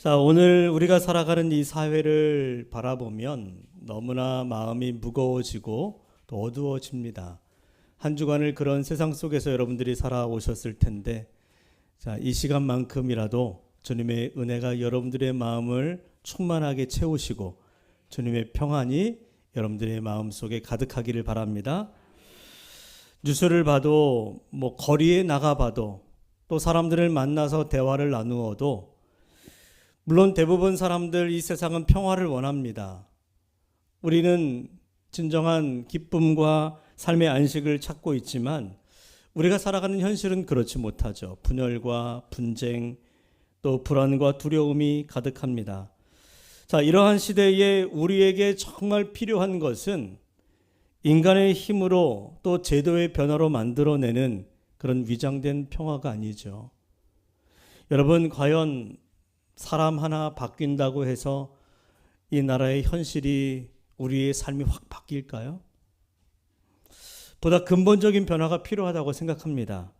자, 오늘 우리가 살아가는 이 사회를 바라보면 너무나 마음이 무거워지고 또 어두워집니다. 한 주간을 그런 세상 속에서 여러분들이 살아오셨을 텐데, 자, 이 시간만큼이라도 주님의 은혜가 여러분들의 마음을 충만하게 채우시고 주님의 평안이 여러분들의 마음속에 가득하기를 바랍니다. 뉴스를 봐도 거리에 나가봐도 또 사람들을 만나서 대화를 나누어도 물론 대부분 사람들 이 세상은 평화를 원합니다. 우리는 진정한 기쁨과 삶의 안식을 찾고 있지만 우리가 살아가는 현실은 그렇지 못하죠. 분열과 분쟁, 또 불안과 두려움이 가득합니다. 자, 이러한 시대에 우리에게 정말 필요한 것은 인간의 힘으로 또 제도의 변화로 만들어내는 그런 위장된 평화가 아니죠. 여러분, 과연 사람 하나 바뀐다고 해서 이 나라의 현실이 우리의 삶이 확 바뀔까요? 보다 근본적인 변화가 필요하다고 생각합니다.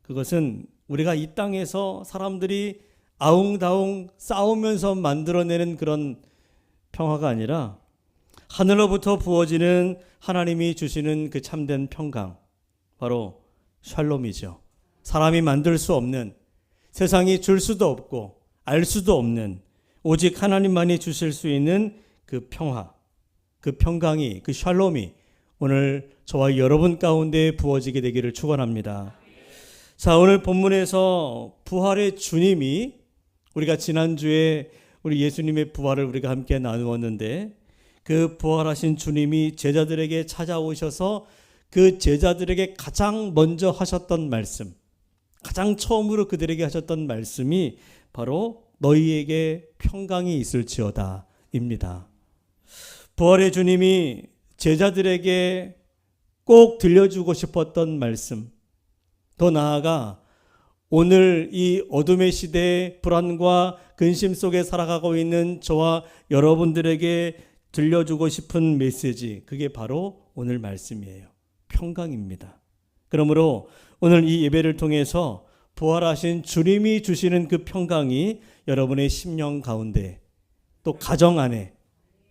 그것은 우리가 이 땅에서 사람들이 아웅다웅 싸우면서 만들어내는 그런 평화가 아니라 하늘로부터 부어지는 하나님이 주시는 그 참된 평강, 바로 샬롬이죠. 사람이 만들 수 없는, 세상이 줄 수도 없고 알 수도 없는, 오직 하나님만이 주실 수 있는 그 평화, 그 평강이, 그 샬롬이 오늘 저와 여러분 가운데 부어지게 되기를 축원합니다. 자, 오늘 본문에서 부활의 주님이, 우리가 지난주에 우리 예수님의 부활을 우리가 함께 나누었는데, 그 부활하신 주님이 제자들에게 찾아오셔서 그 제자들에게 가장 먼저 하셨던 말씀, 가장 처음으로 그들에게 하셨던 말씀이 바로 너희에게 평강이 있을지어다 입니다. 부활의 주님이 제자들에게 꼭 들려주고 싶었던 말씀, 더 나아가 오늘 이 어둠의 시대의 불안과 근심 속에 살아가고 있는 저와 여러분들에게 들려주고 싶은 메시지, 그게 바로 오늘 말씀이에요. 평강입니다. 그러므로 오늘 이 예배를 통해서 부활하신 주님이 주시는 그 평강이 여러분의 심령 가운데, 또 가정 안에,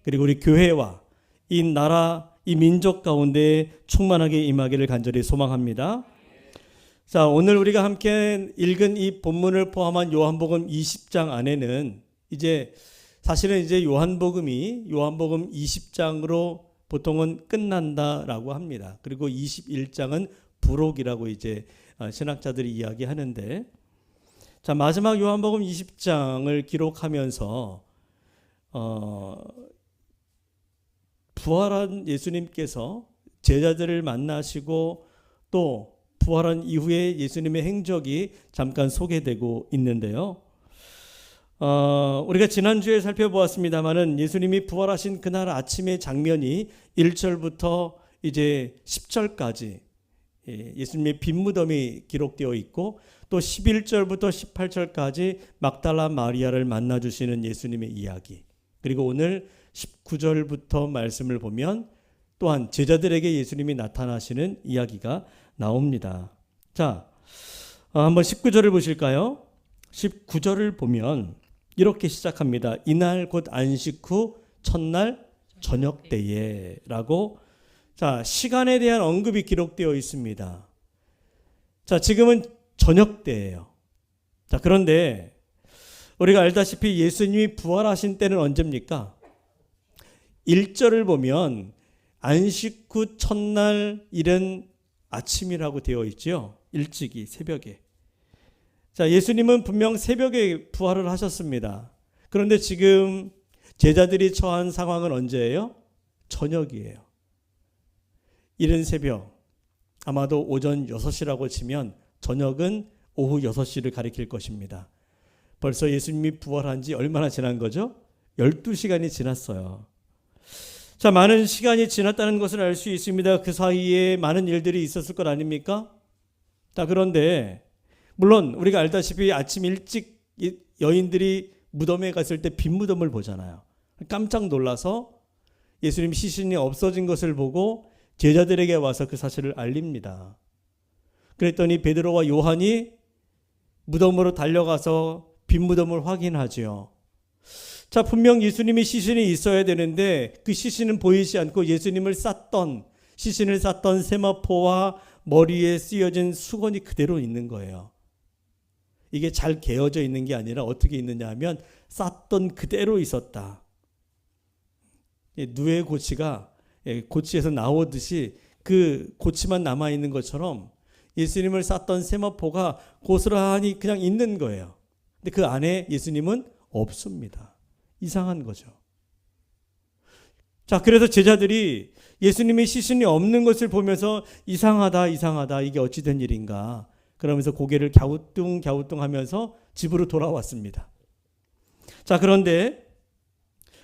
그리고 우리 교회와 이 나라, 이 민족 가운데 충만하게 임하기를 간절히 소망합니다. 자, 오늘 우리가 함께 읽은 이 본문을 포함한 요한복음 20장 안에는 사실은 요한복음 20장으로 보통은 끝난다라고 합니다. 그리고 21장은 부록이라고 신학자들이 이야기하는데, 자, 마지막 요한복음 20장을 기록하면서 부활한 예수님께서 제자들을 만나시고 또 부활한 이후에 예수님의 행적이 잠깐 소개되고 있는데요. 우리가 지난주에 살펴보았습니다마는 예수님이 부활하신 그날 아침의 장면이 1절부터 10절까지 예수님의 빈무덤이 기록되어 있고, 또 11절부터 18절까지 막달라 마리아를 만나주시는 예수님의 이야기, 그리고 오늘 19절부터 말씀을 보면 또한 제자들에게 예수님이 나타나시는 이야기가 나옵니다. 자, 한번 19절을 보실까요? 19절을 보면 이렇게 시작합니다. 이날 곧 안식 후 첫날 저녁 때에 라고, 자, 시간에 대한 언급이 기록되어 있습니다. 자, 지금은 저녁 때예요. 자, 그런데 우리가 알다시피 예수님이 부활하신 때는 언제입니까? 1절을 보면 안식 후 첫날 이른 아침이라고 되어 있죠. 일찍이, 새벽에. 자, 예수님은 분명 새벽에 부활을 하셨습니다. 그런데 지금 제자들이 처한 상황은 언제예요? 저녁이에요. 이른 새벽, 아마도 오전 6시라고 치면 저녁은 오후 6시를 가리킬 것입니다. 벌써 예수님이 부활한 지 얼마나 지난 거죠? 12시간이 지났어요. 자, 많은 시간이 지났다는 것을 알 수 있습니다. 그 사이에 많은 일들이 있었을 것 아닙니까? 자, 그런데 물론 우리가 알다시피 아침 일찍 여인들이 무덤에 갔을 때 빈 무덤을 보잖아요. 깜짝 놀라서 예수님 시신이 없어진 것을 보고 제자들에게 와서 그 사실을 알립니다. 그랬더니 베드로와 요한이 무덤으로 달려가서 빈 무덤을 확인하지요. 자, 분명 예수님이 시신이 있어야 되는데 그 시신은 보이지 않고 예수님을 시신을 쌌던 세마포와 머리에 쓰여진 수건이 그대로 있는 거예요. 이게 잘 개어져 있는 게 아니라 어떻게 있느냐 하면 쌌던 그대로 있었다. 누에 고치가 고치에서 나오듯이 그 고치만 남아있는 것처럼 예수님을 쌌던 세마포가 고스란히 그냥 있는 거예요. 근데 그 안에 예수님은 없습니다. 이상한 거죠. 자, 그래서 제자들이 예수님의 시신이 없는 것을 보면서 이상하다, 이게 어찌 된 일인가 그러면서 고개를 갸우뚱 하면서 집으로 돌아왔습니다. 자, 그런데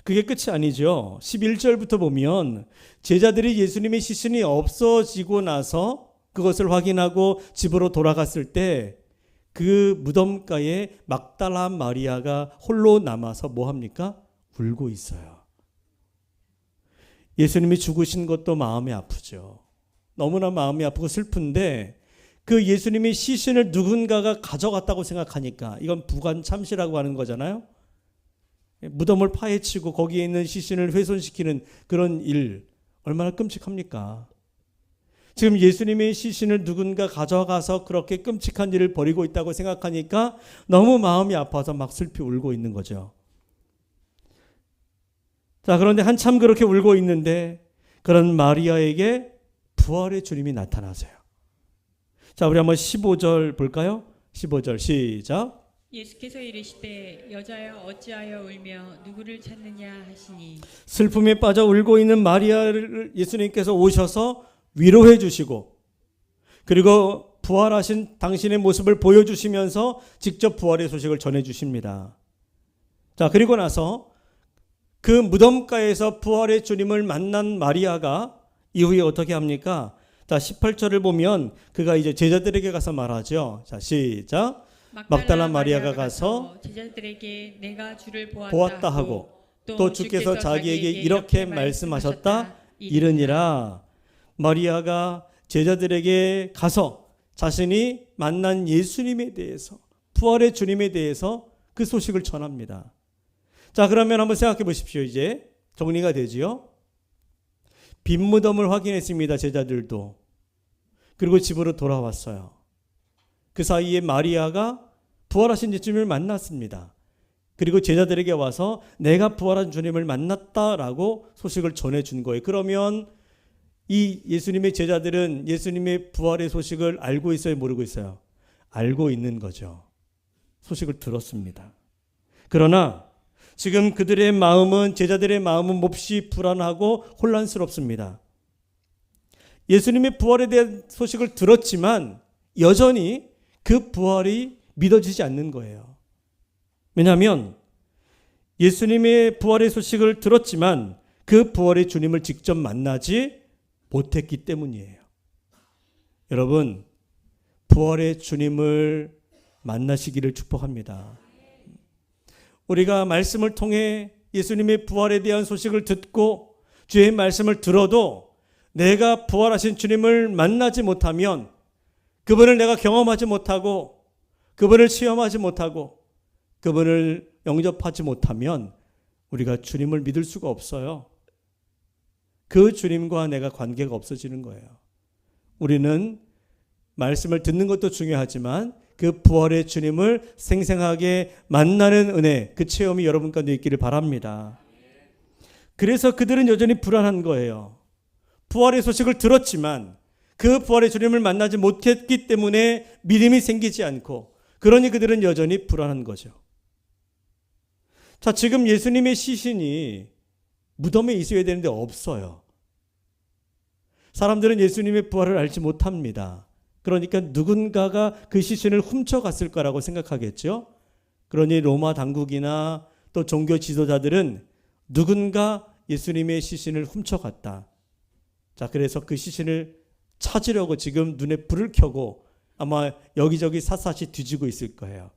그게 끝이 아니죠. 11절부터 보면 제자들이 예수님의 시신이 없어지고 나서 그것을 확인하고 집으로 돌아갔을 때 그 무덤가에 막달라 마리아가 홀로 남아서 뭐 합니까? 울고 있어요. 예수님이 죽으신 것도 마음이 아프죠. 너무나 마음이 아프고 슬픈데 그 예수님의 시신을 누군가가 가져갔다고 생각하니까 이건 부관참시라고 하는 거잖아요. 무덤을 파헤치고 거기에 있는 시신을 훼손시키는 그런 일 얼마나 끔찍합니까? 지금 예수님의 시신을 누군가 가져가서 그렇게 끔찍한 일을 벌이고 있다고 생각하니까 너무 마음이 아파서 막 슬피 울고 있는 거죠. 자, 그런데 한참 그렇게 울고 있는데 그런 마리아에게 부활의 주님이 나타나세요. 자, 우리 한번 15절 볼까요? 15절 시작. 예수께서 이르시되 여자여 어찌하여 울며 누구를 찾느냐 하시니 슬픔에 빠져 울고 있는 마리아를 예수님께서 오셔서 위로해 주시고 그리고 부활하신 당신의 모습을 보여주시면서 직접 부활의 소식을 전해 주십니다. 자, 그리고 나서 그 무덤가에서 부활의 주님을 만난 마리아가 이후에 어떻게 합니까? 자, 18절을 보면 그가 이제 제자들에게 가서 말하죠. 자, 시작. 막달라 마리아가 가서 제자들에게 내가 주를 보았다 하고 또 주께서 자기에게 이렇게 말씀하셨다 이르니라. 마리아가 제자들에게 가서 자신이 만난 예수님에 대해서 부활의 주님에 대해서 그 소식을 전합니다. 자, 그러면 한번 생각해 보십시오. 이제 정리가 되지요. 빈 무덤을 확인했습니다. 제자들도. 그리고 집으로 돌아왔어요. 그 사이에 마리아가 부활하신 예수님을 만났습니다. 그리고 제자들에게 와서 내가 부활한 주님을 만났다라고 소식을 전해준 거예요. 그러면 이 예수님의 제자들은 예수님의 부활의 소식을 알고 있어요, 모르고 있어요? 알고 있는 거죠. 소식을 들었습니다. 그러나 지금 그들의 마음은, 제자들의 마음은 몹시 불안하고 혼란스럽습니다. 예수님의 부활에 대한 소식을 들었지만 여전히 그 부활이 믿어지지 않는 거예요. 왜냐하면 예수님의 부활의 소식을 들었지만 그 부활의 주님을 직접 만나지 못했기 때문이에요. 여러분, 부활의 주님을 만나시기를 축복합니다. 우리가 말씀을 통해 예수님의 부활에 대한 소식을 듣고 주의 말씀을 들어도 내가 부활하신 주님을 만나지 못하면, 그분을 내가 경험하지 못하고 그분을 체험하지 못하고 그분을 영접하지 못하면 우리가 주님을 믿을 수가 없어요. 그 주님과 내가 관계가 없어지는 거예요. 우리는 말씀을 듣는 것도 중요하지만 그 부활의 주님을 생생하게 만나는 은혜, 그 체험이 여러분 가운데 있기를 바랍니다. 그래서 그들은 여전히 불안한 거예요. 부활의 소식을 들었지만 그 부활의 주님을 만나지 못했기 때문에 믿음이 생기지 않고, 그러니 그들은 여전히 불안한 거죠. 자, 지금 예수님의 시신이 무덤에 있어야 되는데 없어요. 사람들은 예수님의 부활을 알지 못합니다. 그러니까 누군가가 그 시신을 훔쳐갔을 거라고 생각하겠죠. 그러니 로마 당국이나 또 종교 지도자들은 누군가 예수님의 시신을 훔쳐갔다. 자, 그래서 그 시신을 찾으려고 지금 눈에 불을 켜고 아마 여기저기 샅샅이 뒤지고 있을 거예요.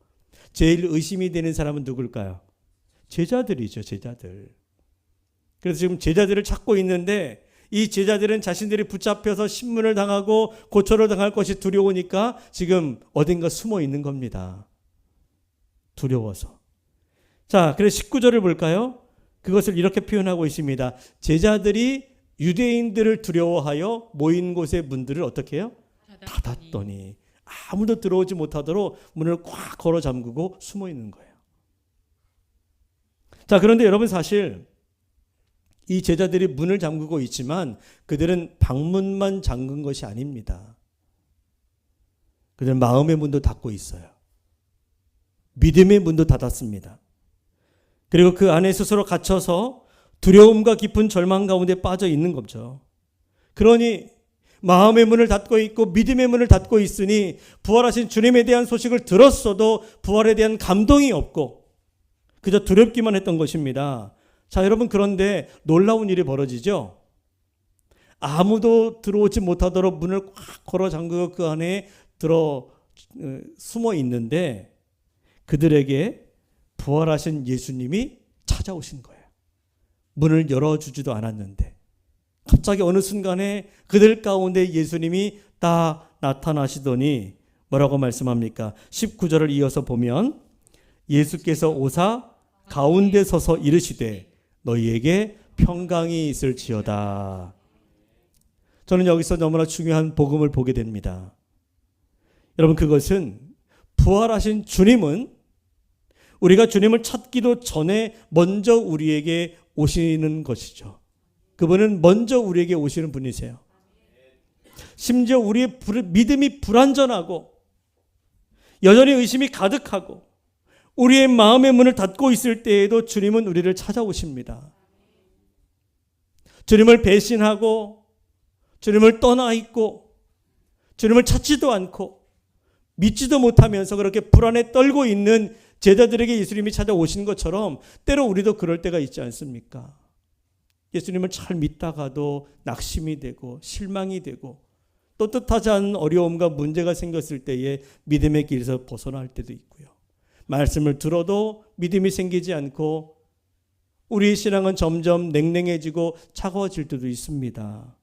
제일 의심이 되는 사람은 누굴까요? 제자들이죠, 제자들. 그래서 지금 제자들을 찾고 있는데 이 제자들은 자신들이 붙잡혀서 신문을 당하고 고초를 당할 것이 두려우니까 지금 어딘가 숨어 있는 겁니다. 두려워서. 자, 그래서 19절을 볼까요? 그것을 이렇게 표현하고 있습니다. 제자들이 유대인들을 두려워하여 모인 곳의 문들을 어떻게 해요? 닫았더니 아무도 들어오지 못하도록 문을 꽉 걸어 잠그고 숨어 있는 거예요. 자, 그런데 여러분, 사실 이 제자들이 문을 잠그고 있지만 그들은 방문만 잠근 것이 아닙니다. 그들은 마음의 문도 닫고 있어요. 믿음의 문도 닫았습니다. 그리고 그 안에 스스로 갇혀서 두려움과 깊은 절망 가운데 빠져 있는 거죠. 그러니 마음의 문을 닫고 있고 믿음의 문을 닫고 있으니 부활하신 주님에 대한 소식을 들었어도 부활에 대한 감동이 없고 그저 두렵기만 했던 것입니다. 자, 여러분, 그런데 놀라운 일이 벌어지죠. 아무도 들어오지 못하도록 문을 꽉 걸어 잠그고 그 안에 숨어 있는데 그들에게 부활하신 예수님이 찾아오신 거예요. 문을 열어주지도 않았는데 갑자기 어느 순간에 그들 가운데 예수님이 딱 나타나시더니 뭐라고 말씀합니까? 19절을 이어서 보면 예수께서 오사 가운데 서서 이르시되 너희에게 평강이 있을지어다. 저는 여기서 너무나 중요한 복음을 보게 됩니다. 여러분, 그것은 부활하신 주님은 우리가 주님을 찾기도 전에 먼저 우리에게 오시는 것이죠. 그분은 먼저 우리에게 오시는 분이세요. 심지어 우리의 믿음이 불완전하고 여전히 의심이 가득하고 우리의 마음의 문을 닫고 있을 때에도 주님은 우리를 찾아오십니다. 주님을 배신하고 주님을 떠나 있고 주님을 찾지도 않고 믿지도 못하면서 그렇게 불안에 떨고 있는 제자들에게 예수님이 찾아오신 것처럼 때로 우리도 그럴 때가 있지 않습니까? 예수님을 잘 믿다가도 낙심이 되고 실망이 되고 또 뜻하지 않은 어려움과 문제가 생겼을 때에 믿음의 길에서 벗어날 때도 있고요. 말씀을 들어도 믿음이 생기지 않고 우리의 신앙은 점점 냉랭해지고 차가워질 때도 있습니다.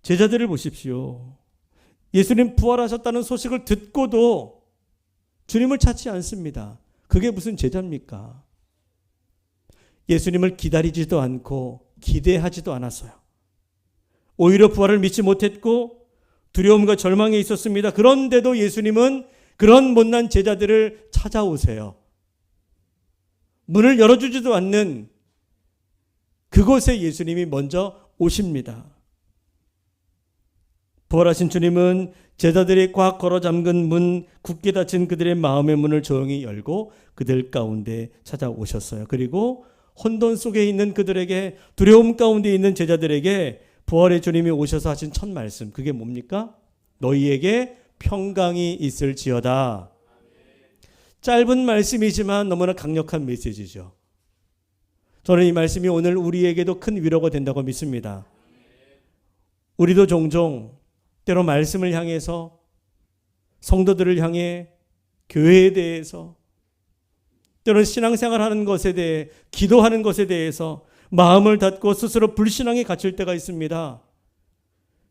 제자들을 보십시오. 예수님 부활하셨다는 소식을 듣고도 주님을 찾지 않습니다. 그게 무슨 제자입니까? 예수님을 기다리지도 않고 기대하지도 않았어요. 오히려 부활을 믿지 못했고 두려움과 절망에 있었습니다. 그런데도 예수님은 그런 못난 제자들을 찾아오세요. 문을 열어주지도 않는 그곳에 예수님이 먼저 오십니다. 부활하신 주님은 제자들이 꽉 걸어 잠근 문, 굳게 닫힌 그들의 마음의 문을 조용히 열고 그들 가운데 찾아오셨어요. 그리고 혼돈 속에 있는 그들에게, 두려움 가운데 있는 제자들에게 부활의 주님이 오셔서 하신 첫 말씀, 그게 뭡니까? 너희에게 평강이 있을지어다. 짧은 말씀이지만 너무나 강력한 메시지죠. 저는 이 말씀이 오늘 우리에게도 큰 위로가 된다고 믿습니다. 우리도 종종 때로 말씀을 향해서, 성도들을 향해, 교회에 대해서, 때로는 신앙생활하는 것에 대해, 기도하는 것에 대해서 마음을 닫고 스스로 불신앙에 갇힐 때가 있습니다.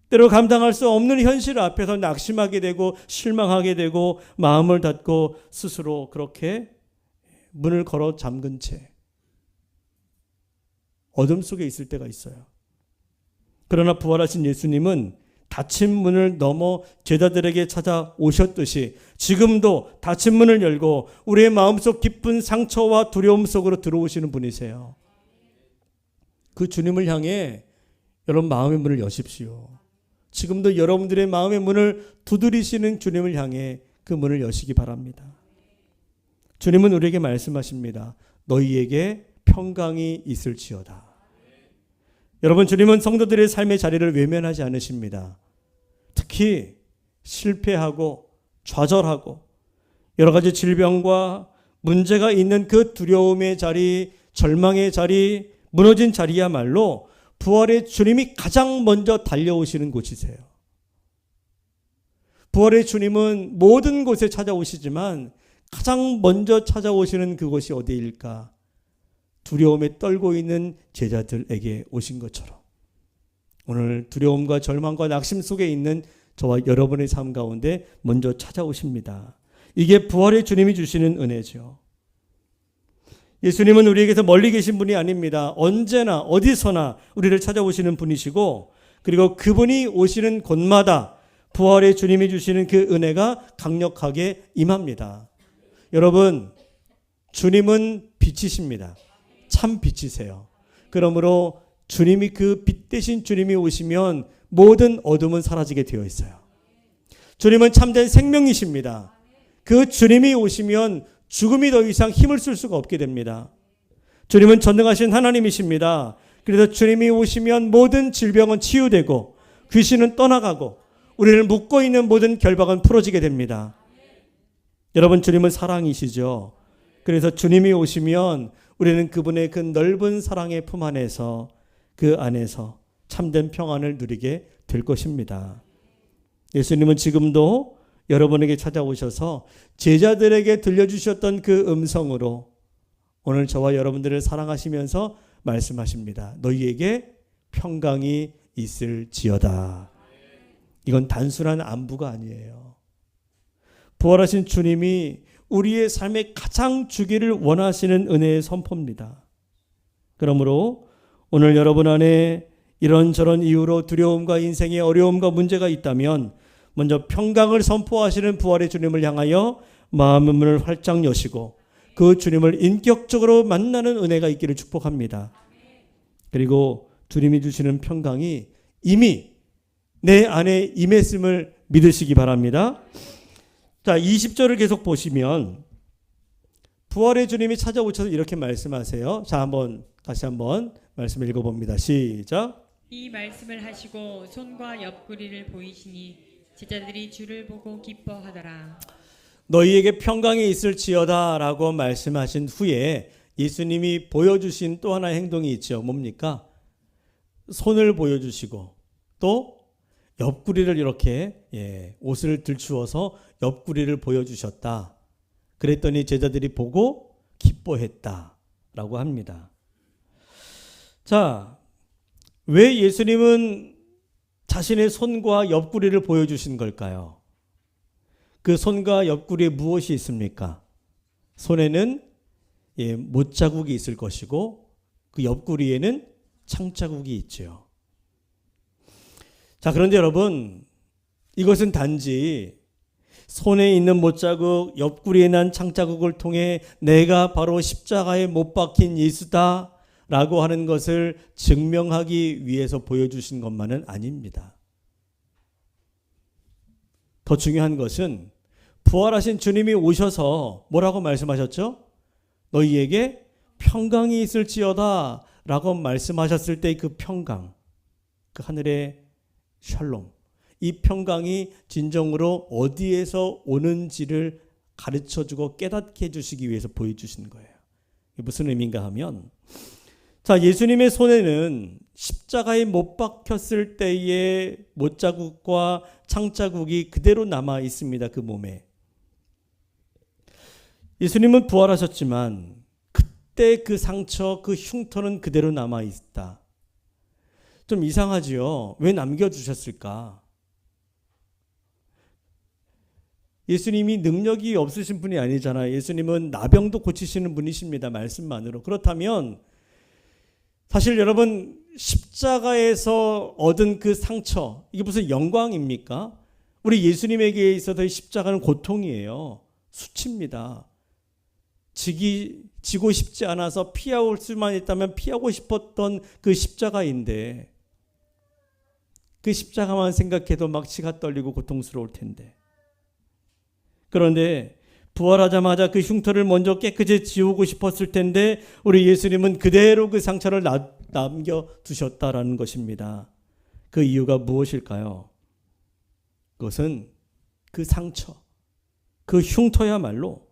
때로 감당할 수 없는 현실 앞에서 낙심하게 되고 실망하게 되고 마음을 닫고 스스로 그렇게 문을 걸어 잠근 채 어둠 속에 있을 때가 있어요. 그러나 부활하신 예수님은 닫힌 문을 넘어 제자들에게 찾아오셨듯이 지금도 닫힌 문을 열고 우리의 마음속 깊은 상처와 두려움 속으로 들어오시는 분이세요. 그 주님을 향해 여러분 마음의 문을 여십시오. 지금도 여러분들의 마음의 문을 두드리시는 주님을 향해 그 문을 여시기 바랍니다. 주님은 우리에게 말씀하십니다. 너희에게 평강이 있을지어다. 여러분, 주님은 성도들의 삶의 자리를 외면하지 않으십니다. 특히 실패하고 좌절하고 여러 가지 질병과 문제가 있는 그 두려움의 자리, 절망의 자리, 무너진 자리야말로 부활의 주님이 가장 먼저 달려오시는 곳이세요. 부활의 주님은 모든 곳에 찾아오시지만 가장 먼저 찾아오시는 그곳이 어디일까? 두려움에 떨고 있는 제자들에게 오신 것처럼 오늘 두려움과 절망과 낙심 속에 있는 저와 여러분의 삶 가운데 먼저 찾아오십니다. 이게 부활의 주님이 주시는 은혜죠. 예수님은 우리에게서 멀리 계신 분이 아닙니다. 언제나 어디서나 우리를 찾아오시는 분이시고, 그리고 그분이 오시는 곳마다 부활의 주님이 주시는 그 은혜가 강력하게 임합니다. 여러분, 주님은 빛이십니다. 참 빛이세요. 그러므로 주님이 그 빛 대신 주님이 오시면 모든 어둠은 사라지게 되어 있어요. 주님은 참된 생명이십니다. 그 주님이 오시면 죽음이 더 이상 힘을 쓸 수가 없게 됩니다. 주님은 전능하신 하나님이십니다. 그래서 주님이 오시면 모든 질병은 치유되고 귀신은 떠나가고 우리를 묶고 있는 모든 결박은 풀어지게 됩니다. 여러분, 주님은 사랑이시죠. 그래서 주님이 오시면 우리는 그분의 그 넓은 사랑의 품 안에서, 그 안에서 참된 평안을 누리게 될 것입니다. 예수님은 지금도 여러분에게 찾아오셔서 제자들에게 들려주셨던 그 음성으로 오늘 저와 여러분들을 사랑하시면서 말씀하십니다. 너희에게 평강이 있을지어다. 이건 단순한 안부가 아니에요. 부활하신 주님이 우리의 삶에 가장 주기를 원하시는 은혜의 선포입니다. 그러므로 오늘 여러분 안에 이런저런 이유로 두려움과 인생의 어려움과 문제가 있다면 먼저 평강을 선포하시는 부활의 주님을 향하여 마음의 문을 활짝 여시고 그 주님을 인격적으로 만나는 은혜가 있기를 축복합니다. 그리고 주님이 주시는 평강이 이미 내 안에 임했음을 믿으시기 바랍니다. 자, 20절을 계속 보시면 부활의 주님이 찾아오셔서 이렇게 말씀하세요. 자, 다시 한번 말씀을 읽어봅니다. 시작. 이 말씀을 하시고 손과 옆구리를 보이시니 제자들이 주를 보고 기뻐하더라. 너희에게 평강이 있을지어다 라고 말씀하신 후에 예수님이 보여주신 또 하나의 행동이 있죠. 뭡니까? 손을 보여주시고 또 옆구리를 이렇게 옷을 들추어서 옆구리를 보여주셨다. 그랬더니 제자들이 보고 기뻐했다라고 합니다. 자, 왜 예수님은 자신의 손과 옆구리를 보여주신 걸까요? 그 손과 옆구리에 무엇이 있습니까? 손에는 못자국이 있을 것이고 그 옆구리에는 창자국이 있죠. 자, 그런데 여러분, 이것은 단지 손에 있는 못자국, 옆구리에 난 창자국을 통해 내가 바로 십자가에 못 박힌 예수다 라고 하는 것을 증명하기 위해서 보여주신 것만은 아닙니다. 더 중요한 것은 부활하신 주님이 오셔서 뭐라고 말씀하셨죠? 너희에게 평강이 있을지어다 라고 말씀하셨을 때 그 평강, 그 하늘의 샬롬, 이 평강이 진정으로 어디에서 오는지를 가르쳐주고 깨닫게 해주시기 위해서 보여주신 거예요. 이게 무슨 의미인가 하면, 자, 예수님의 손에는 십자가에 못 박혔을 때의 못자국과 창자국이 그대로 남아 있습니다. 그 몸에. 예수님은 부활하셨지만 그때 그 상처, 그 흉터는 그대로 남아 있다. 좀 이상하지요. 왜 남겨주셨을까? 예수님이 능력이 없으신 분이 아니잖아요. 예수님은 나병도 고치시는 분이십니다. 말씀만으로. 그렇다면 사실 여러분, 십자가에서 얻은 그 상처, 이게 무슨 영광입니까? 우리 예수님에게 있어서 십자가는 고통이에요. 수치입니다. 지고 싶지 않아서 피할 수만 있다면 피하고 싶었던 그 십자가인데, 그 십자가만 생각해도 막 치가 떨리고 고통스러울 텐데, 그런데 부활하자마자 그 흉터를 먼저 깨끗이 지우고 싶었을 텐데 우리 예수님은 그대로 그 상처를 남겨두셨다라는 것입니다. 그 이유가 무엇일까요? 그것은 그 상처, 그 흉터야말로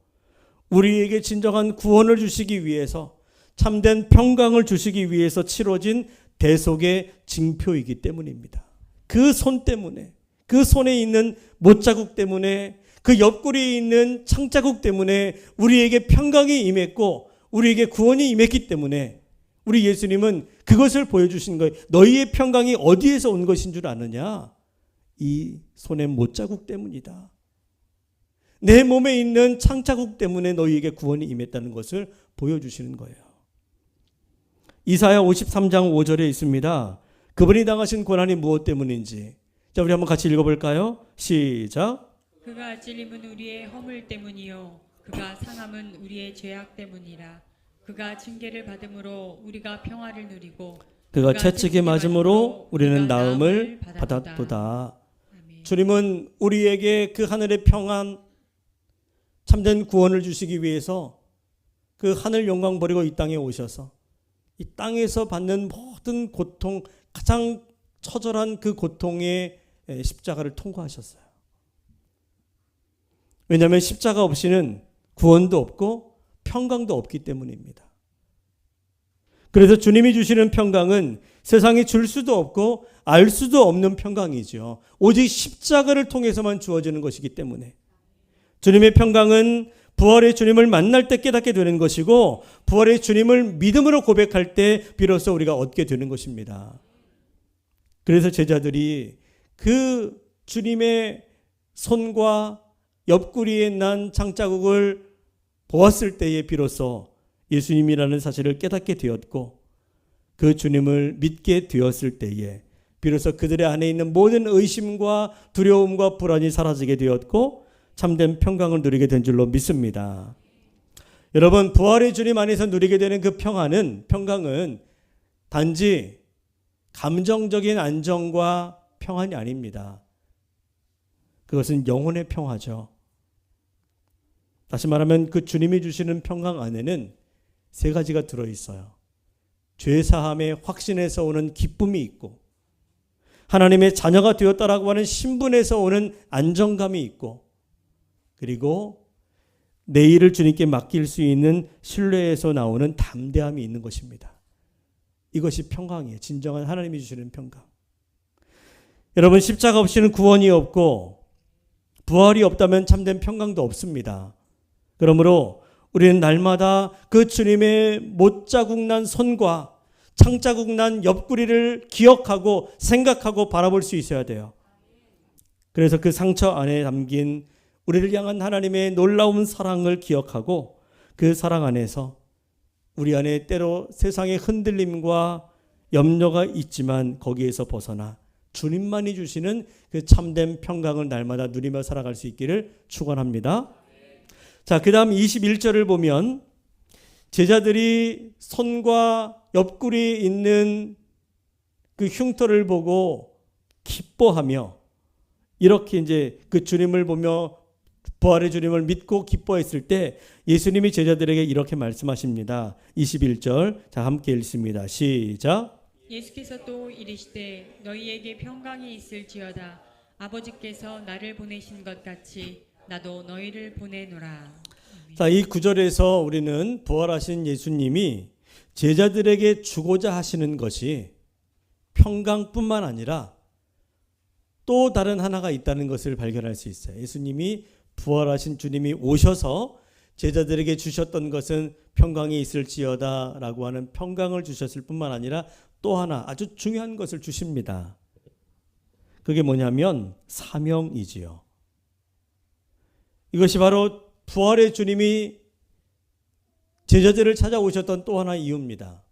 우리에게 진정한 구원을 주시기 위해서, 참된 평강을 주시기 위해서 치러진 대속의 징표이기 때문입니다. 그 손 때문에, 그 손에 있는 못자국 때문에, 그 옆구리에 있는 창자국 때문에 우리에게 평강이 임했고 우리에게 구원이 임했기 때문에 우리 예수님은 그것을 보여주신 거예요. 너희의 평강이 어디에서 온 것인 줄 아느냐? 이 손의 못자국 때문이다. 내 몸에 있는 창자국 때문에 너희에게 구원이 임했다는 것을 보여주시는 거예요. 이사야 53장 5절에 있습니다. 그분이 당하신 고난이 무엇 때문인지. 자, 우리 한번 같이 읽어볼까요? 시작. 그가 찔림은 우리의 허물 때문이요 그가 상함은 우리의 죄악 때문이라. 그가 징계를 받음으로 우리가 평화를 누리고 그가 채찍에 맞음으로 우리는 우리가 나음을 받았도다. 받았도다. 아멘. 주님은 우리에게 그 하늘의 평안, 참된 구원을 주시기 위해서 그 하늘 영광 버리고 이 땅에 오셔서 이 땅에서 받는 모든 고통, 가장 처절한 그 고통의 십자가를 통과하셨어요. 왜냐하면 십자가 없이는 구원도 없고 평강도 없기 때문입니다. 그래서 주님이 주시는 평강은 세상이 줄 수도 없고 알 수도 없는 평강이죠. 오직 십자가를 통해서만 주어지는 것이기 때문에 주님의 평강은 부활의 주님을 만날 때 깨닫게 되는 것이고 부활의 주님을 믿음으로 고백할 때 비로소 우리가 얻게 되는 것입니다. 그래서 제자들이 그 주님의 손과 옆구리에 난 창자국을 보았을 때에 비로소 예수님이라는 사실을 깨닫게 되었고 그 주님을 믿게 되었을 때에 비로소 그들의 안에 있는 모든 의심과 두려움과 불안이 사라지게 되었고 참된 평강을 누리게 된 줄로 믿습니다. 여러분, 부활의 주님 안에서 누리게 되는 그 평강은 단지 감정적인 안정과 평안이 아닙니다. 그것은 영혼의 평화죠. 다시 말하면 그 주님이 주시는 평강 안에는 세 가지가 들어있어요. 죄사함의 확신에서 오는 기쁨이 있고 하나님의 자녀가 되었다라고 하는 신분에서 오는 안정감이 있고 그리고 내일을 주님께 맡길 수 있는 신뢰에서 나오는 담대함이 있는 것입니다. 이것이 평강이에요. 진정한 하나님이 주시는 평강. 여러분, 십자가 없이는 구원이 없고 부활이 없다면 참된 평강도 없습니다. 그러므로 우리는 날마다 그 주님의 못자국 난 손과 창자국 난 옆구리를 기억하고 생각하고 바라볼 수 있어야 돼요. 그래서 그 상처 안에 담긴 우리를 향한 하나님의 놀라운 사랑을 기억하고 그 사랑 안에서 우리 안에 때로 세상의 흔들림과 염려가 있지만 거기에서 벗어나 주님만이 주시는 그 참된 평강을 날마다 누리며 살아갈 수 있기를 축원합니다. 자, 그 다음 21절을 보면 제자들이 손과 옆구리에 있는 그 흉터를 보고 기뻐하며 이렇게 이제 그 주님을 보며 부활의 주님을 믿고 기뻐했을 때 예수님이 제자들에게 이렇게 말씀하십니다. 21절, 자, 함께 읽습니다. 시작. 예수께서 또 이르시되 너희에게 평강이 있을지어다. 아버지께서 나를 보내신 것 같이 나도 너희를 보내노라. 자, 이 구절에서 우리는 부활하신 예수님이 제자들에게 주고자 하시는 것이 평강뿐만 아니라 또 다른 하나가 있다는 것을 발견할 수 있어요. 예수님이 부활하신 주님이 오셔서 제자들에게 주셨던 것은 평강이 있을지어다 라고 하는 평강을 주셨을 뿐만 아니라 또 하나 아주 중요한 것을 주십니다. 그게 뭐냐면 사명이지요. 이것이 바로 부활의 주님이 제자들을 찾아오셨던 또 하나의 이유입니다.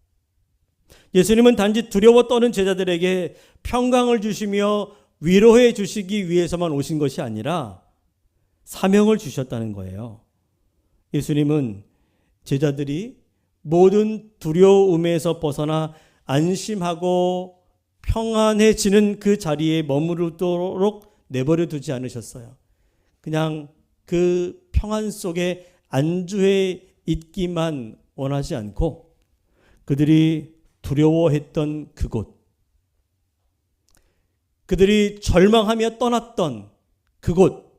예수님은 단지 두려워 떠는 제자들에게 평강을 주시며 위로해 주시기 위해서만 오신 것이 아니라 사명을 주셨다는 거예요. 예수님은 제자들이 모든 두려움에서 벗어나 안심하고 평안해지는 그 자리에 머무르도록 내버려 두지 않으셨어요. 그냥 그 평안 속에 안주해 있기만 원하지 않고 그들이 두려워했던 그곳, 그들이 절망하며 떠났던 그곳,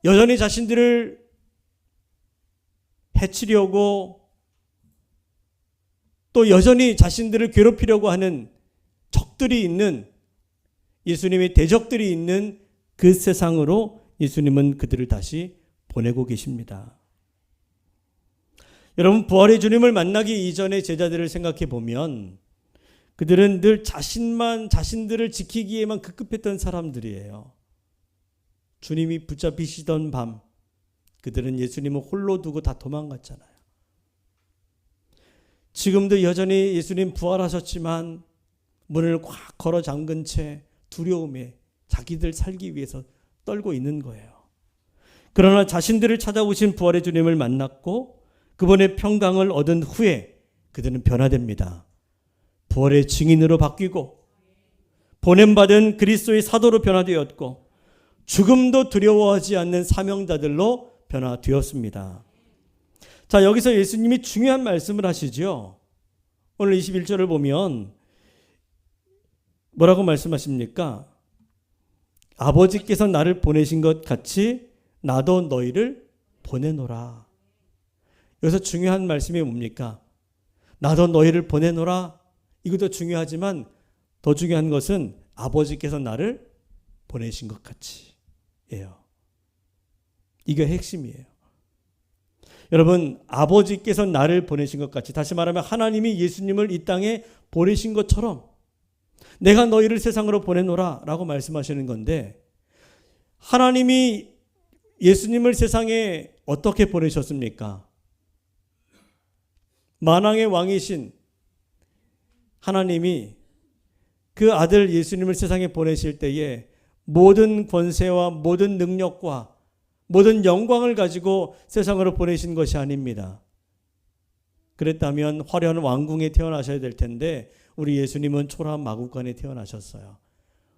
여전히 자신들을 해치려고 또 여전히 자신들을 괴롭히려고 하는 적들이 있는, 예수님의 대적들이 있는 그 세상으로 예수님은 그들을 다시 보내고 계십니다. 여러분, 부활의 주님을 만나기 이전의 제자들을 생각해 보면 그들은 늘 자신들을 지키기에만 급급했던 사람들이에요. 주님이 붙잡히시던 밤 그들은 예수님을 홀로 두고 다 도망갔잖아요. 지금도 여전히 예수님 부활하셨지만 문을 꽉 걸어 잠근 채 두려움에 자기들 살기 위해서 떨고 있는 거예요. 그러나 자신들을 찾아오신 부활의 주님을 만났고 그분의 평강을 얻은 후에 그들은 변화됩니다. 부활의 증인으로 바뀌고 보냄받은 그리스도의 사도로 변화되었고 죽음도 두려워하지 않는 사명자들로 변화되었습니다. 자, 여기서 예수님이 중요한 말씀을 하시죠. 오늘 21절을 보면 뭐라고 말씀하십니까? 아버지께서 나를 보내신 것 같이 나도 너희를 보내노라. 여기서 중요한 말씀이 뭡니까? 나도 너희를 보내노라. 이것도 중요하지만 더 중요한 것은 아버지께서 나를 보내신 것 같이 예요. 이게 핵심이에요. 여러분, 아버지께서 나를 보내신 것 같이, 다시 말하면 하나님이 예수님을 이 땅에 보내신 것처럼 내가 너희를 세상으로 보내노라 라고 말씀하시는 건데, 하나님이 예수님을 세상에 어떻게 보내셨습니까? 만왕의 왕이신 하나님이 그 아들 예수님을 세상에 보내실 때에 모든 권세와 모든 능력과 모든 영광을 가지고 세상으로 보내신 것이 아닙니다. 그랬다면 화려한 왕궁에 태어나셔야 될 텐데 우리 예수님은 초라한 마구간에 태어나셨어요.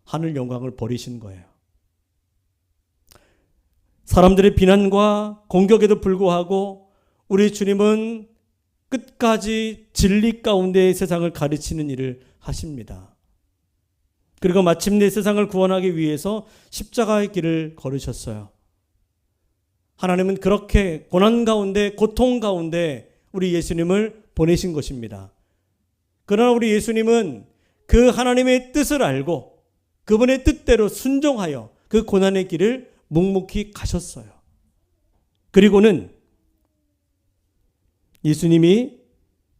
하늘 영광을 버리신 거예요. 사람들의 비난과 공격에도 불구하고 우리 주님은 끝까지 진리 가운데 세상을 가르치는 일을 하십니다. 그리고 마침내 세상을 구원하기 위해서 십자가의 길을 걸으셨어요. 하나님은 그렇게 고난 가운데, 고통 가운데 우리 예수님을 보내신 것입니다. 그러나 우리 예수님은 그 하나님의 뜻을 알고 그분의 뜻대로 순종하여 그 고난의 길을 묵묵히 가셨어요. 그리고는 예수님이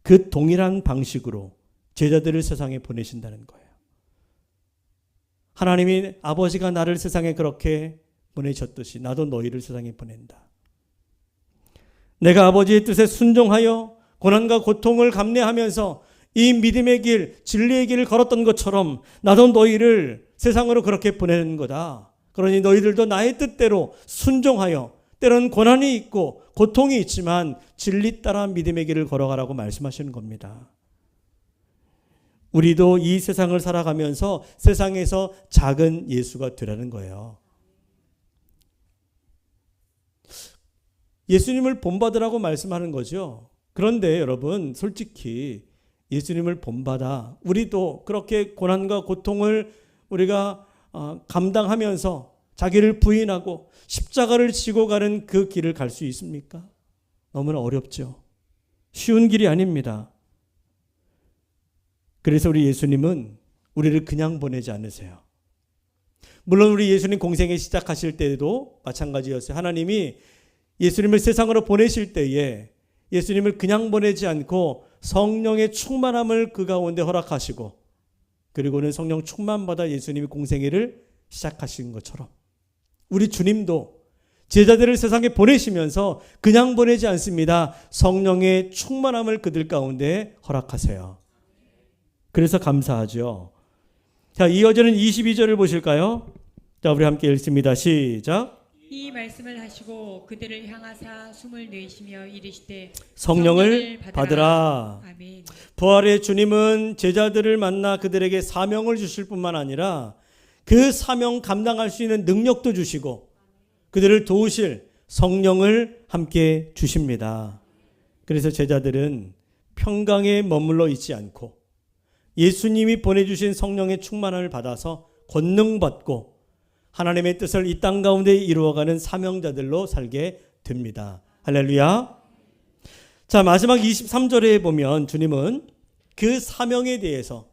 그 동일한 방식으로 제자들을 세상에 보내신다는 거예요. 하나님이 아버지가 나를 세상에 그렇게 보내셨듯이 나도 너희를 세상에 보낸다. 내가 아버지의 뜻에 순종하여 고난과 고통을 감내하면서 이 믿음의 길, 진리의 길을 걸었던 것처럼 나도 너희를 세상으로 그렇게 보내는 거다. 그러니 너희들도 나의 뜻대로 순종하여 때로는 고난이 있고 고통이 있지만 진리 따라 믿음의 길을 걸어가라고 말씀하시는 겁니다. 우리도 이 세상을 살아가면서 세상에서 작은 예수가 되라는 거예요. 예수님을 본받으라고 말씀하는 거죠. 그런데 여러분, 솔직히 예수님을 본받아 우리도 그렇게 고난과 고통을 우리가 감당하면서 자기를 부인하고 십자가를 지고 가는 그 길을 갈 수 있습니까? 너무나 어렵죠. 쉬운 길이 아닙니다. 그래서 우리 예수님은 우리를 그냥 보내지 않으세요. 물론 우리 예수님 공생에 시작하실 때도 마찬가지였어요. 하나님이 예수님을 세상으로 보내실 때에 예수님을 그냥 보내지 않고 성령의 충만함을 그 가운데 허락하시고 그리고는 성령 충만받아 예수님이 공생애를 시작하신 것처럼 우리 주님도 제자들을 세상에 보내시면서 그냥 보내지 않습니다. 성령의 충만함을 그들 가운데 허락하세요. 그래서 감사하죠. 자, 이어지는 22절을 보실까요? 자, 우리 함께 읽습니다. 시작. 이 말씀을 하시고 그들을 향하사 숨을 내쉬며 이르시되 성령을 받으라. 아멘. 부활의 주님은 제자들을 만나 그들에게 사명을 주실 뿐만 아니라 그 사명 감당할 수 있는 능력도 주시고 그들을 도우실 성령을 함께 주십니다. 그래서 제자들은 평강에 머물러 있지 않고 예수님이 보내주신 성령의 충만함을 받아서 권능받고 하나님의 뜻을 이 땅 가운데 이루어가는 사명자들로 살게 됩니다. 할렐루야. 자, 마지막 23절에 보면 주님은 그 사명에 대해서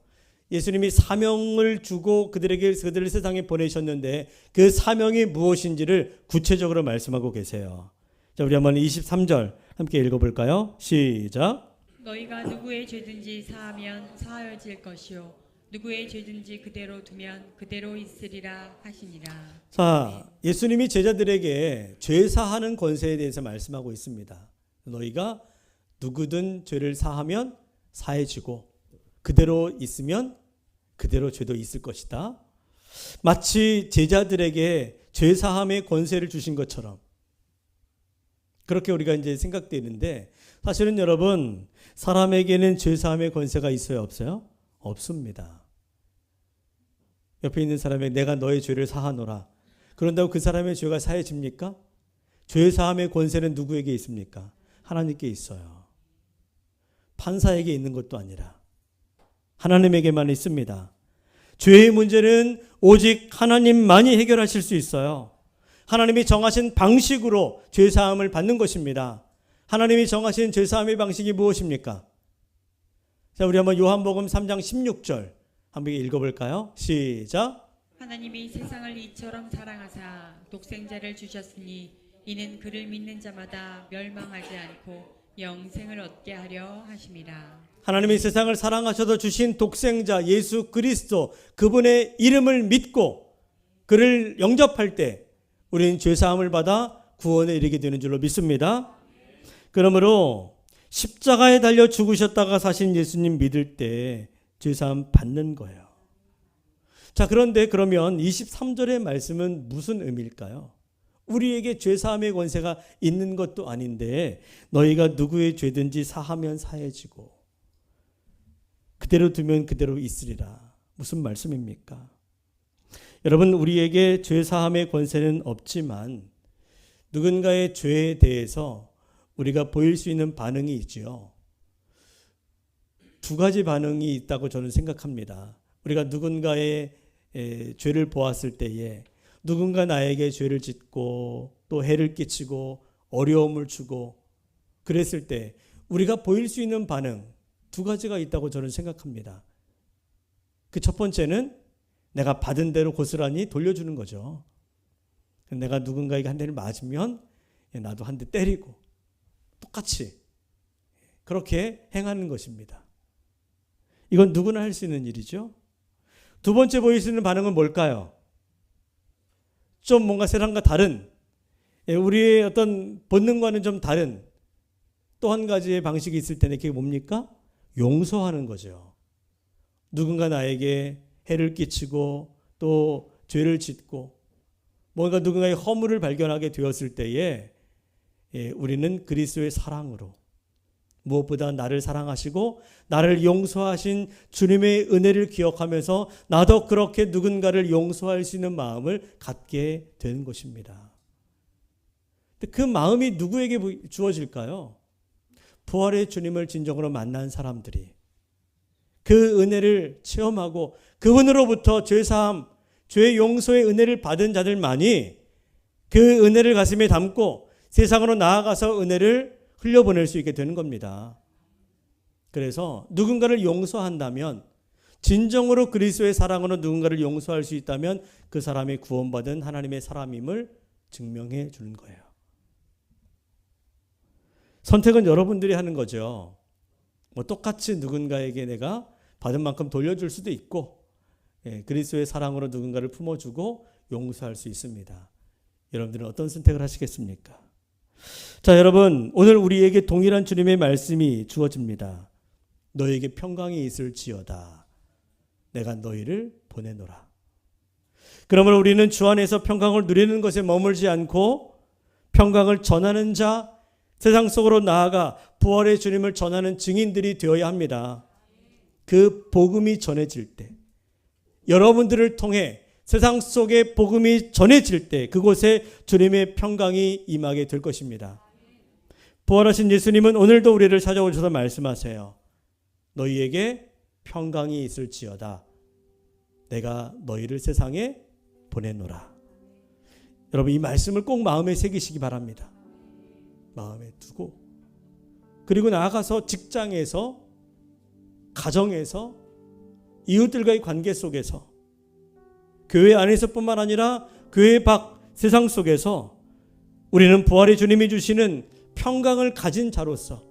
예수님이 사명을 주고 그들을 세상에 보내셨는데 그 사명이 무엇인지를 구체적으로 말씀하고 계세요. 자, 우리 한번 23절 함께 읽어볼까요? 시작. 너희가 누구의 죄든지 사하면 사하여질 것이요 누구의 죄든지 그대로 두면 그대로 있으리라 하시니라. 자, 예수님이 제자들에게 죄 사하는 권세에 대해서 말씀하고 있습니다. 너희가 누구든 죄를 사하면 사해지고 그대로 있으면 그대로 죄도 있을 것이다. 마치 제자들에게 죄 사함의 권세를 주신 것처럼 그렇게 우리가 이제 생각되는데, 사실은 여러분, 사람에게는 죄 사함의 권세가 있어요, 없어요? 없습니다. 옆에 있는 사람에게 내가 너의 죄를 사하노라. 그런다고 그 사람의 죄가 사해집니까? 죄 사함의 권세는 누구에게 있습니까? 하나님께 있어요. 판사에게 있는 것도 아니라 하나님에게만 있습니다. 죄의 문제는 오직 하나님만이 해결하실 수 있어요. 하나님이 정하신 방식으로 죄 사함을 받는 것입니다. 하나님이 정하신 죄 사함의 방식이 무엇입니까? 자, 우리 한번 요한복음 3장 16절 한번 읽어볼까요? 시작. 하나님이 세상을 이처럼 사랑하사 독생자를 주셨으니 이는 그를 믿는 자마다 멸망하지 않고 영생을 얻게 하려 하심이라. 하나님이 세상을 사랑하셔서 주신 독생자 예수 그리스도, 그분의 이름을 믿고 그를 영접할 때 우리는 죄사함을 받아 구원에 이르게 되는 줄로 믿습니다. 그러므로 십자가에 달려 죽으셨다가 사신 예수님 믿을 때 죄사함 받는 거예요. 자, 그런데 그러면 23절의 말씀은 무슨 의미일까요? 우리에게 죄사함의 권세가 있는 것도 아닌데 너희가 누구의 죄든지 사하면 사해지고 그대로 두면 그대로 있으리라. 무슨 말씀입니까? 여러분, 우리에게 죄사함의 권세는 없지만 누군가의 죄에 대해서 우리가 보일 수 있는 반응이 있지요. 두 가지 반응이 있다고 저는 생각합니다. 우리가 누군가의 죄를 보았을 때에 누군가 나에게 죄를 짓고 또 해를 끼치고 어려움을 주고 그랬을 때 우리가 보일 수 있는 반응 두 가지가 있다고 저는 생각합니다. 그 첫 번째는 내가 받은 대로 고스란히 돌려주는 거죠. 내가 누군가에게 한 대를 맞으면 나도 한 대 때리고 똑같이 그렇게 행하는 것입니다. 이건 누구나 할 수 있는 일이죠. 두 번째 보일 수 있는 반응은 뭘까요? 좀 뭔가 세상과 다른, 우리의 어떤 본능과는 좀 다른 또 한 가지의 방식이 있을 텐데 그게 뭡니까? 용서하는 거죠. 누군가 나에게 해를 끼치고 또 죄를 짓고 뭔가 누군가의 허물을 발견하게 되었을 때에 우리는 그리스도의 사랑으로 무엇보다 나를 사랑하시고 나를 용서하신 주님의 은혜를 기억하면서 나도 그렇게 누군가를 용서할 수 있는 마음을 갖게 되는 것입니다. 그 마음이 누구에게 주어질까요? 부활의 주님을 진정으로 만난 사람들이 그 은혜를 체험하고 그분으로부터 죄사함, 죄 용서의 은혜를 받은 자들만이 그 은혜를 가슴에 담고 세상으로 나아가서 은혜를 흘려보낼 수 있게 되는 겁니다. 그래서 누군가를 용서한다면, 진정으로 그리스도의 사랑으로 누군가를 용서할 수 있다면 그 사람이 구원받은 하나님의 사람임을 증명해 주는 거예요. 선택은 여러분들이 하는 거죠. 똑같이 누군가에게 내가 받은 만큼 돌려줄 수도 있고, 그리스도의 사랑으로 누군가를 품어주고 용서할 수 있습니다. 여러분들은 어떤 선택을 하시겠습니까? 자, 여러분, 오늘 우리에게 동일한 주님의 말씀이 주어집니다. 너에게 평강이 있을지어다. 내가 너희를 보내노라. 그러므로 우리는 주 안에서 평강을 누리는 것에 머물지 않고 평강을 전하는 자, 세상 속으로 나아가 부활의 주님을 전하는 증인들이 되어야 합니다. 그 복음이 전해질 때, 여러분들을 통해 세상 속에 복음이 전해질 때 그곳에 주님의 평강이 임하게 될 것입니다. 부활하신 예수님은 오늘도 우리를 찾아오셔서 말씀하세요. 너희에게 평강이 있을지어다. 내가 너희를 세상에 보내노라. 여러분, 이 말씀을 꼭 마음에 새기시기 바랍니다. 마음에 두고, 그리고 나아가서 직장에서, 가정에서, 이웃들과의 관계 속에서, 교회 안에서뿐만 아니라 교회 밖 세상 속에서 우리는 부활의 주님이 주시는 평강을 가진 자로서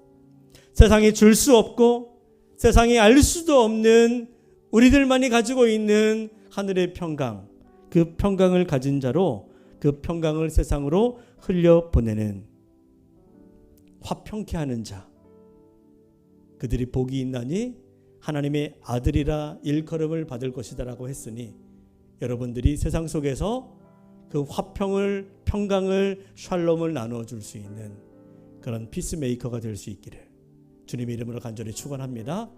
세상이 줄 수 없고 세상이 알 수도 없는 우리들만이 가지고 있는 하늘의 평강, 그 평강을 가진 자로 그 평강을 세상으로 흘려보내는 화평케 하는 자, 그들이 복이 있나니 하나님의 아들이라 일컬음을 받을 것이다 라고 했으니, 여러분들이 세상 속에서 그 화평을, 평강을, 샬롬을 나누어 줄 수 있는 그런 피스메이커가 될 수 있기를 주님의 이름으로 간절히 축원합니다.